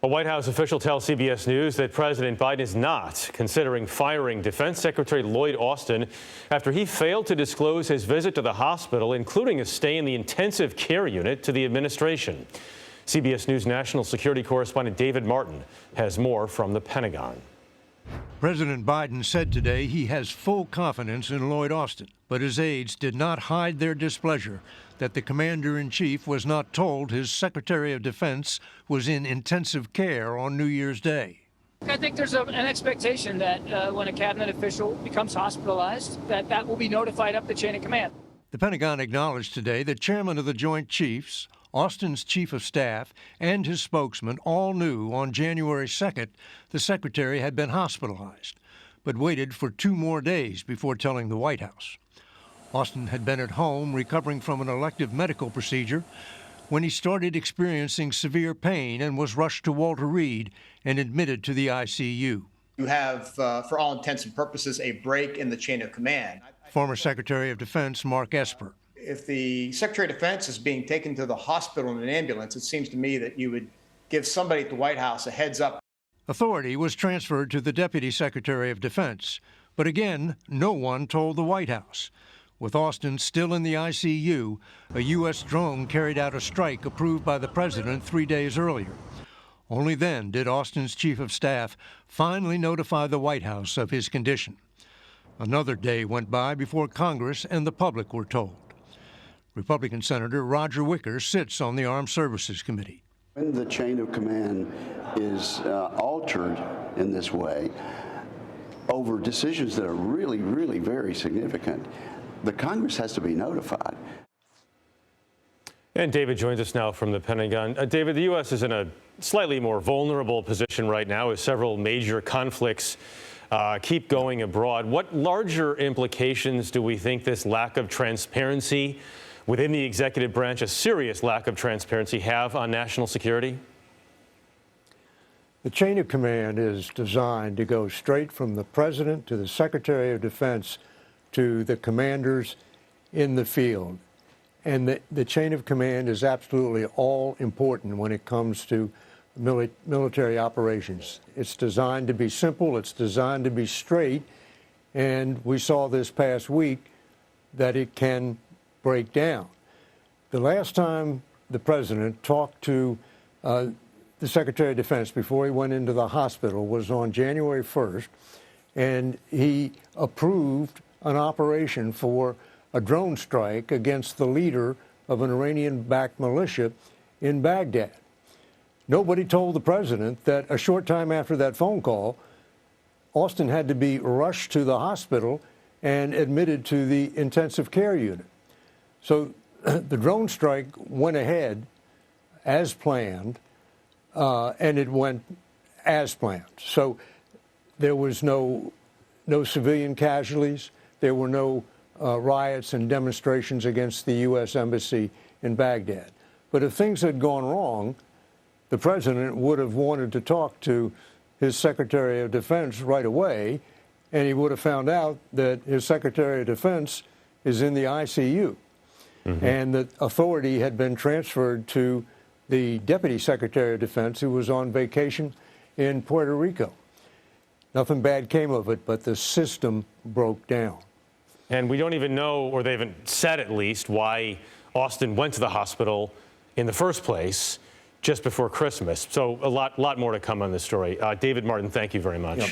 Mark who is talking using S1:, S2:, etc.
S1: A White House official tells CBS News that President Biden is not considering firing Defense Secretary Lloyd Austin after he failed to disclose his visit to the hospital, including a stay in the intensive care unit, to the administration. CBS News national security correspondent David Martin has more from the Pentagon.
S2: President Biden said today he has full confidence in Lloyd Austin, but his aides did not hide their displeasure that the commander-in-chief was not told his Secretary of Defense was in intensive care on New Year's Day.
S3: I think there's an expectation that when a cabinet official becomes hospitalized, that will be notified up the chain of command.
S2: The Pentagon acknowledged today that Chairman of the Joint Chiefs, Austin's chief of staff, and his spokesman all knew on January 2nd the secretary had been hospitalized, but waited for 2 more days before telling the White House. Austin had been at home recovering from an elective medical procedure when he started experiencing severe pain and was rushed to Walter Reed and admitted to the ICU.
S4: You have, for all intents and purposes, a break in the chain of command.
S2: Former Secretary of Defense Mark Esper.
S4: If the Secretary of Defense is being taken to the hospital in an ambulance, it seems to me that you would give somebody at the White House a heads up.
S2: Authority was transferred to the Deputy Secretary of Defense, but again, no one told the White House. With Austin still in the ICU, a U.S. drone carried out a strike approved by the president 3 days earlier. Only then did Austin's chief of staff finally notify the White House of his condition. Another day went by before Congress and the public were told. Republican Senator Roger Wicker sits on the Armed Services Committee.
S5: When the chain of command is altered in this way over decisions that are really, really very significant, the Congress has to be notified.
S1: And David joins us now from the Pentagon. David, the U.S. is in a slightly more vulnerable position right now as several major conflicts keep going abroad. What larger implications do we think this lack of transparency within the executive branch, a serious lack of transparency, have on national security?
S2: The chain of command is designed to go straight from the president to the Secretary of Defense to the commanders in the field. And the chain of command is absolutely all important when it comes to military operations. It's designed to be simple, it's designed to be straight, and we saw this past week that it can break down. The last time the president talked to the Secretary of Defense before he went into the hospital was on January 1st, and he approved an operation for a drone strike against the leader of an Iranian-backed militia in Baghdad. Nobody told the president that a short time after that phone call, Austin had to be rushed to the hospital and admitted to the intensive care unit. So the drone strike went ahead as planned, and it went as planned. So there was no civilian casualties. There were no riots and demonstrations against the U.S. Embassy in Baghdad. But if things had gone wrong, the president would have wanted to talk to his Secretary of Defense right away, and he would have found out that his Secretary of Defense is in the ICU. Mm-hmm. And that authority had been transferred to the Deputy Secretary of Defense, who was on vacation in Puerto Rico. Nothing bad came of it, but the system broke down.
S1: And we don't even know, or they haven't said at least, why Austin went to the hospital in the first place just before Christmas. So a lot more to come on this story. David Martin, thank you very much.
S2: Yep.